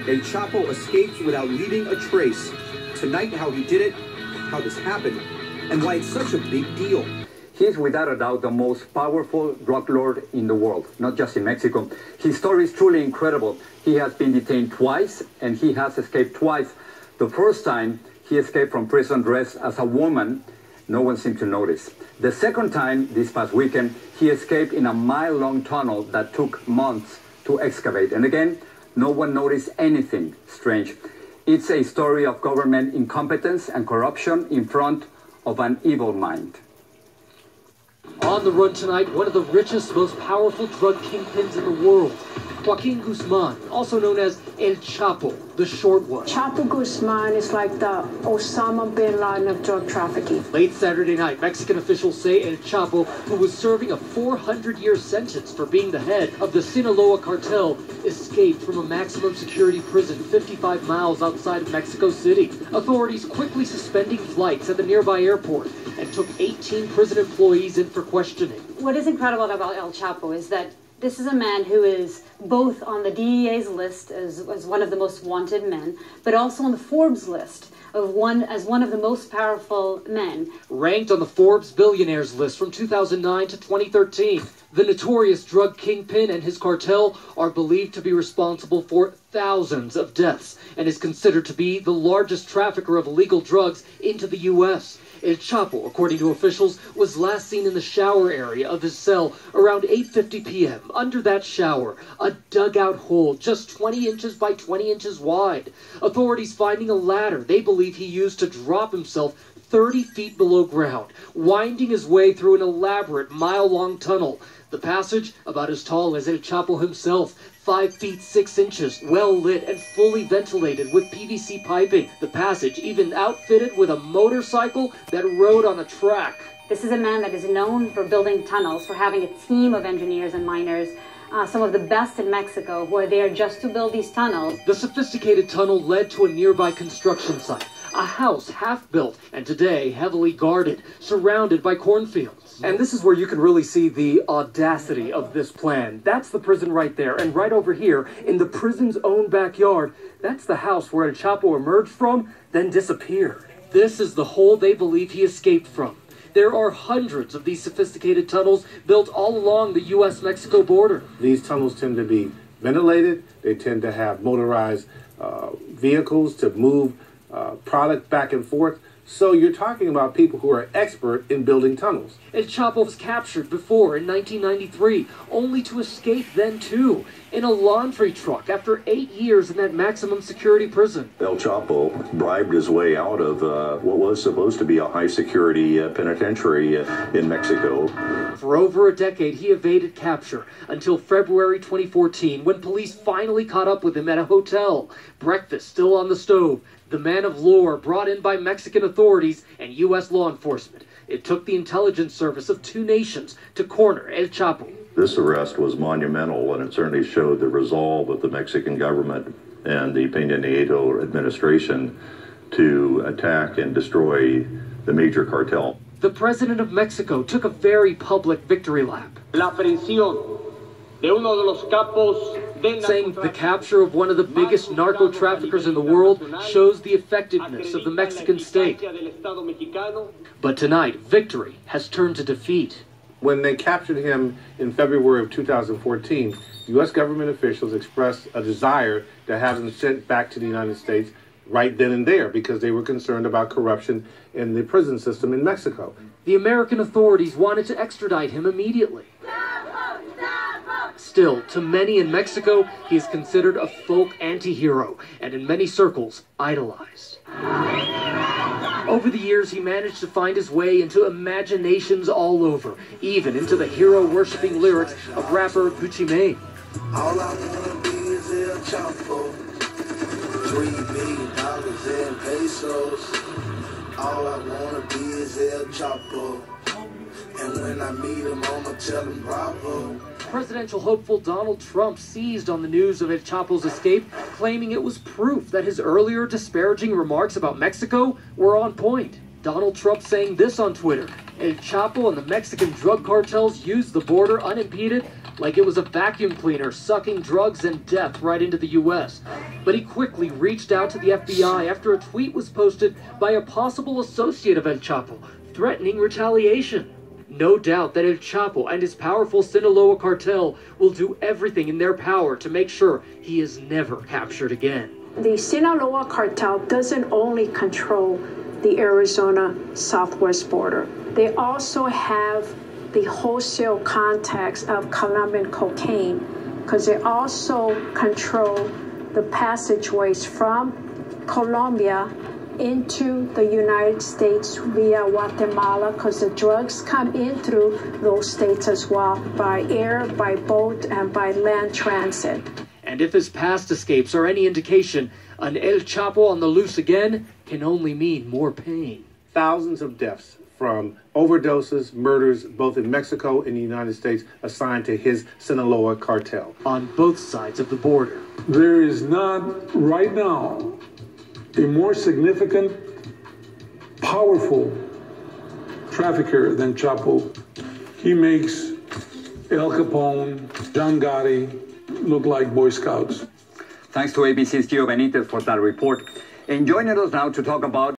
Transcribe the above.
El Chapo escaped without leaving a trace. Tonight, how he did it, how this happened, and why it's such a big deal. He is without a doubt the most powerful drug lord in the world, not just in Mexico. His story is truly incredible. He has been detained twice, and he has escaped twice. The first time, he escaped from prison dressed as a woman. No one seemed to notice. The second time, this past weekend, he escaped in a mile-long tunnel that took months to excavate. And again, no one noticed anything strange. It's a story of government incompetence and corruption in front of an evil mind. On the run tonight, one of the richest, most powerful drug kingpins in the world, Joaquin Guzman, also known as El Chapo, the short one. Chapo Guzman is like the Osama bin Laden of drug trafficking. Late Saturday night, Mexican officials say El Chapo, who was serving a 400-year sentence for being the head of the Sinaloa cartel, escaped from a maximum security prison 55 miles outside of Mexico City. Authorities quickly suspending flights at the nearby airport and took 18 prison employees in for questioning. What is incredible about El Chapo is that this is a man who is both on the DEA's list as one of the most wanted men, but also on the Forbes list as one of the most powerful men. Ranked on the Forbes billionaires list from 2009 to 2013, the notorious drug kingpin and his cartel are believed to be responsible for thousands of deaths and is considered to be the largest trafficker of illegal drugs into the U.S. El Chapo, according to officials, was last seen in the shower area of his cell around 8:50 p.m. Under that shower, a dugout hole just 20 inches by 20 inches wide. Authorities finding a ladder they believe he used to drop himself 30 feet below ground, winding his way through an elaborate mile-long tunnel. The passage, about as tall as El Chapo himself, 5 feet 6 inches, well lit and fully ventilated with PVC piping. The passage even outfitted with a motorcycle that rode on a track. This is a man that is known for building tunnels, for having a team of engineers and miners, some of the best in Mexico, who are there just to build these tunnels. The sophisticated tunnel led to a nearby construction site, a house half-built and today heavily guarded, surrounded by cornfields. And this is where you can really see the audacity of this plan. That's the prison right there, and right over here, in the prison's own backyard, that's the house where El Chapo emerged from, then disappeared. This is the hole they believe he escaped from. There are hundreds of these sophisticated tunnels built all along the U.S.-Mexico border. These tunnels tend to be ventilated. They tend to have motorized vehicles to move product back and forth. So you're talking about people who are expert in building tunnels. El Chapo was captured before in 1993, only to escape then too, in a laundry truck after 8 years in that maximum security prison. El Chapo bribed his way out of what was supposed to be a high-security penitentiary in Mexico. For over a decade, he evaded capture until February 2014, when police finally caught up with him at a hotel. Breakfast still on the stove. The man of lore brought in by Mexican authorities and U.S. law enforcement. It took the intelligence service of two nations to corner El Chapo. This arrest was monumental, and it certainly showed the resolve of the Mexican government and the Peña Nieto administration to attack and destroy the major cartel. The president of Mexico took a very public victory lap, saying the capture of one of the biggest narco-traffickers in the world shows the effectiveness of the Mexican state. But tonight, victory has turned to defeat. When they captured him in February of 2014, U.S. government officials expressed a desire to have him sent back to the United States right then and there because they were concerned about corruption in the prison system in Mexico. The American authorities wanted to extradite him immediately. Still, to many in Mexico, he is considered a folk anti-hero and in many circles, idolized. Over the years, he managed to find his way into imaginations all over, even into the hero-worshipping lyrics of rapper Gucci Mane. All I wanna be is El Chapo, $3 billion in pesos. All I wanna be is El Chapo, and when I meet him, I'ma tell him bravo. Presidential hopeful Donald Trump seized on the news of El Chapo's escape, claiming it was proof that his earlier disparaging remarks about Mexico were on point. Donald Trump saying this on Twitter: El Chapo and the Mexican drug cartels used the border unimpeded like it was a vacuum cleaner sucking drugs and death right into the U.S. but he quickly reached out to the FBI after a tweet was posted by a possible associate of El Chapo, threatening retaliation. No doubt that El Chapo and his powerful Sinaloa cartel will do everything in their power to make sure he is never captured again. The Sinaloa cartel doesn't only control the Arizona southwest border. They also have the wholesale contacts of Colombian cocaine, because they also control the passageways from Colombia into the United States via Guatemala, because the drugs come in through those states as well, by air, by boat, and by land transit. And if his past escapes are any indication, an El Chapo on the loose again can only mean more pain. Thousands of deaths from overdoses, murders, both in Mexico and the United States, assigned to his Sinaloa cartel. On both sides of the border. There is not, right now, a more significant, powerful trafficker than Chapo. He makes El Capone, John Gotti look like Boy Scouts. Thanks to ABC's Gio Benitez for that report. And joining us now to talk about